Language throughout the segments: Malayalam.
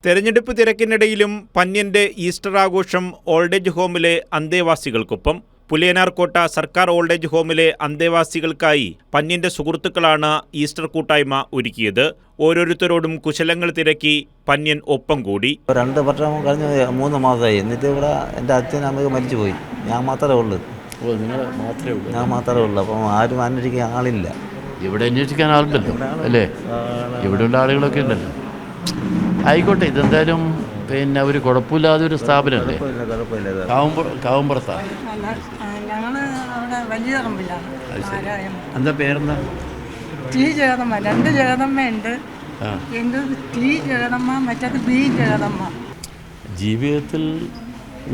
തെരഞ്ഞെടുപ്പ് തിരക്കിനിടയിലും പന്ന്യന്റെ ഈസ്റ്റർ ആഘോഷം ഓൾഡേജ് ഹോമിലെ അന്തേവാസികൾക്കൊപ്പം. പുലിയനാർകോട്ട സർക്കാർ ഓൾഡേജ് ഹോമിലെ അന്തേവാസികൾക്കായി പന്ന്യന്റെ സുഹൃത്തുക്കളാണ് ഈസ്റ്റർ കൂട്ടായ്മ ഒരുക്കിയത്. ഓരോരുത്തരോടും കുശലങ്ങൾ തിരക്കി പന്ന്യൻ ഒപ്പം കൂടി. 2 വർഷം കഴിഞ്ഞ് 3 മാസമായി. എന്നിട്ട് ഇവിടെ എൻ്റെ അച്ഛൻ അമ്മ മരിച്ചുപോയി. ഞാൻ മാത്രമേ ഉള്ളൂ. ഞാൻ മാത്രമേ ഉള്ളൂ. അപ്പം ആരും അന്വേഷിക്കാൻ ആളില്ല. ഇവിടെ അന്വേഷിക്കാൻ ആളുണ്ടല്ലോ അല്ലേ? ഇവിടെയുള്ള ആളുകളൊക്കെ ഉണ്ടല്ലോ. ആയിക്കോട്ടെ, ഇതെന്തായാലും പിന്നെ ഒരു കുഴപ്പമില്ലാതെ ഒരു സ്ഥാപനമല്ലേ? കാവുമ്പുറത്താണ്. എന്താ പേരെന്താ? ടി ജഗദമ്മ. 2 ജഗദമ്മയുണ്ട്. എൻ്റെ ടി ജഗദമ്മ, മറ്റേത് ബി ജഗദമ്മ. ജീവിതത്തിൽ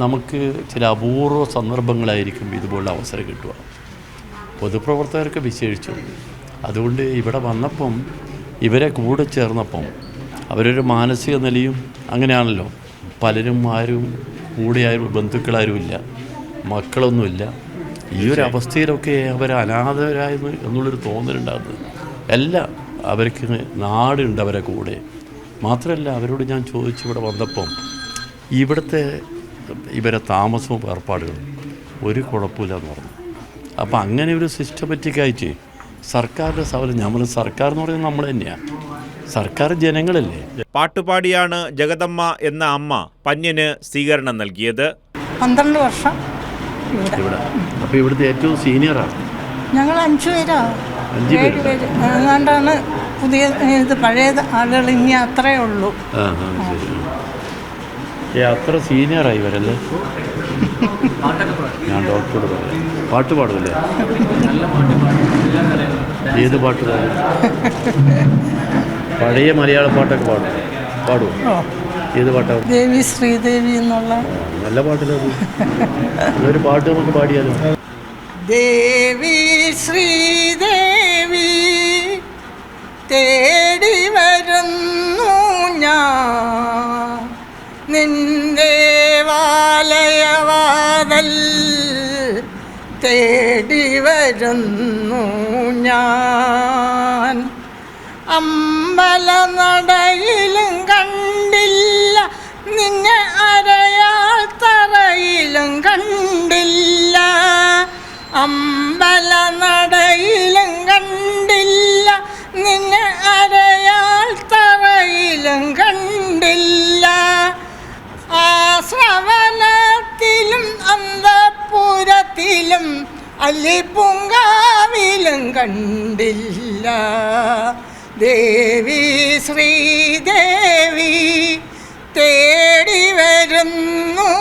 നമുക്ക് ചില അപൂർവ സന്ദർഭങ്ങളായിരിക്കും ഇതുപോലുള്ള അവസരം കിട്ടുക, പൊതുപ്രവർത്തകർക്ക് വിശേഷിച്ചു. അതുകൊണ്ട് ഇവിടെ വന്നപ്പം, ഇവരെ കൂടെ ചേർന്നപ്പം അവരൊരു മാനസിക നിലയും അങ്ങനെയാണല്ലോ. പലരും ആരും കൂടെയാരും ബന്ധുക്കളാരുമില്ല, മക്കളൊന്നുമില്ല. ഈ ഒരു അവസ്ഥയിലൊക്കെ അവർ അനാഥരായെന്ന് എന്നുള്ളൊരു തോന്നലുണ്ടാകുന്നത്. എല്ലാം അവർക്ക് നാടുണ്ട് അവരെ കൂടെ. മാത്രമല്ല, അവരോട് ഞാൻ ചോദിച്ചു ഇവിടെ വന്നപ്പം ഇവിടുത്തെ ഇവരെ താമസവും ഏർപ്പാടുകളും ഒരു കുഴപ്പമില്ലെന്ന് പറഞ്ഞു. അപ്പോൾ അങ്ങനെ ഒരു സിസ്റ്റമാറ്റിക്കായിട്ട് സർക്കാരിൻ്റെ സൗകര്യം, നമ്മൾ സർക്കാർ എന്ന് പറയുന്നത് നമ്മൾ തന്നെയാണ്, സർക്കാർ ജനങ്ങളല്ലേ. പാട്ടുപാടിയാണ് ജഗദമ്മ എന്ന അമ്മ പന്ന്യന് സ്വീകരണം നൽകിയത്. 12 വർഷം ഇവിടെ. അപ്പോൾ ഇവിടുത്തെ ഏറ്റവും സീനിയറാണ്. ഞങ്ങൾ 5 പേരാണ്. 7 പേര് അങ്ങാണ്ടാണ്. പുതിയ ഇത് പഴയ ആളുകൾ ഇനി അത്രയേ ഉള്ളൂ. അത്ര സീനിയറായി വരല്ലേ? ഞാൻ ഡോക്ടറോട് പറയാം. പാട്ട് പാടുമല്ലേ? ഏത് പാട്ട് പാടും? പഴയ മലയാള പാട്ടൊക്കെ പാടുമോ? ഏത് പാട്ടാണ്? ദേവി ശ്രീദേവി എന്നുള്ള നല്ല പാട്ടിലത്. ഒരു പാട്ട് നമുക്ക് പാടിയാലോ? ദേവി ശ്രീദേവി തേടി വരുന്നു ഞാൻ, നിന്റെ വാലയവാതൽ തേടി വരുന്നു ഞാൻ. അമ്പലനടയിലും കണ്ടില്ല നിന്നെ, അരയാൾ തറയിലും കണ്ടില്ല. അമ്പലനടയിലും കണ്ടില്ല നിന്നെ, അരയാൾ തറയിലും കണ്ടില്ല. ആശ്രവണത്തിലും അന്തപുരത്തിലും അല്ലിപ്പൂങ്കാവിലും കണ്ടില്ല. ദേവി ശ്രീദേവി തേടി വരുന്നു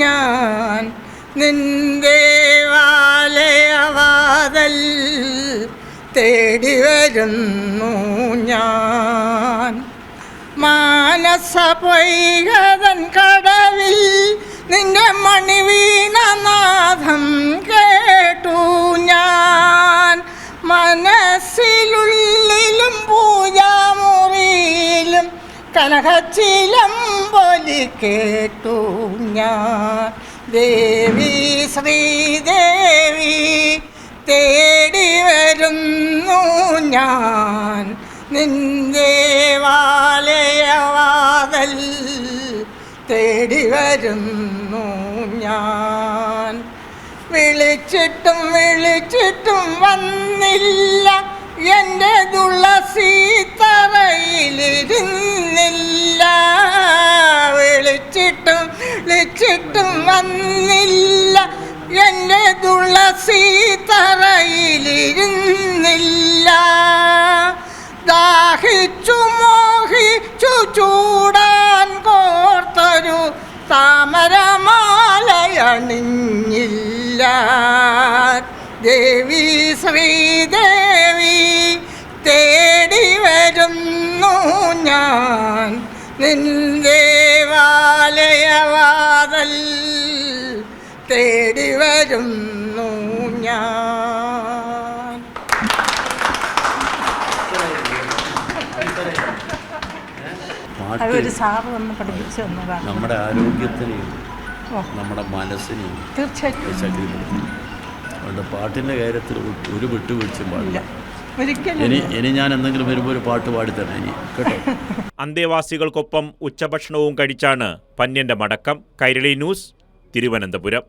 ഞാൻ, നിന്റെ വാലയവാതൽ തേടി വരുന്നു ഞാൻ. മാനസ പൊയ്കതൻ കടവിൽ നിന്റെ മണിവീണനാഥം കേട്ടു ഞാൻ. മനസ്സിലുള്ളിലും പൂജാമുറിയിലും കനകച്ചിലമ്പൊലി കേട്ടു ഞാൻ. ദേവി ശ്രീദേവി തേടി വരുന്നു ഞാൻ, നിന്റെ വാലയവാതൽ തേടി വരുന്നു ഞാൻ. വിളിച്ചിട്ടും വന്നില്ല എൻ്റെ തുളസി തറയിലിരുന്നില്ല. വിളിച്ചിട്ടും വന്നില്ല എൻ്റെ തുളസി തറയിലിരുന്നില്ല. ദാഹിച്ചു മോഹിച്ചു ചൂടാൻ കോർത്തൊരു താമരമാലയണിഞ്ഞില്ല. ദേവി ശ്രീദേവി തേടി വരുന്നു ഞാൻ, നിന്റെ വാലയവാതൽ തേടി വരുന്നു ഞാൻ. അതൊരു സാറ് വന്ന് പഠിപ്പിച്ചു തന്നതാണ്. നമ്മുടെ ആരോഗ്യത്തിനെയും നമ്മുടെ മനസ്സിനെയും തീർച്ചയായിട്ടും ശക്തിപ്പെടുത്തി. അതുകൊണ്ട് പാട്ടിൻ്റെ കാര്യത്തിൽ ഒരു വിട്ടുവീഴ്ചയും പാടില്ല. ഒരിക്കലും ഇനി ഞാൻ എന്തെങ്കിലും വരുമ്പോൾ ഒരു പാട്ട് പാടിത്തരണം ഇനി കേട്ടോ. അന്തേവാസികൾക്കൊപ്പം ഉച്ചഭക്ഷണവും കഴിച്ചാണ് പന്ന്യന്റെ മടക്കം. കൈരളി ന്യൂസ്, തിരുവനന്തപുരം.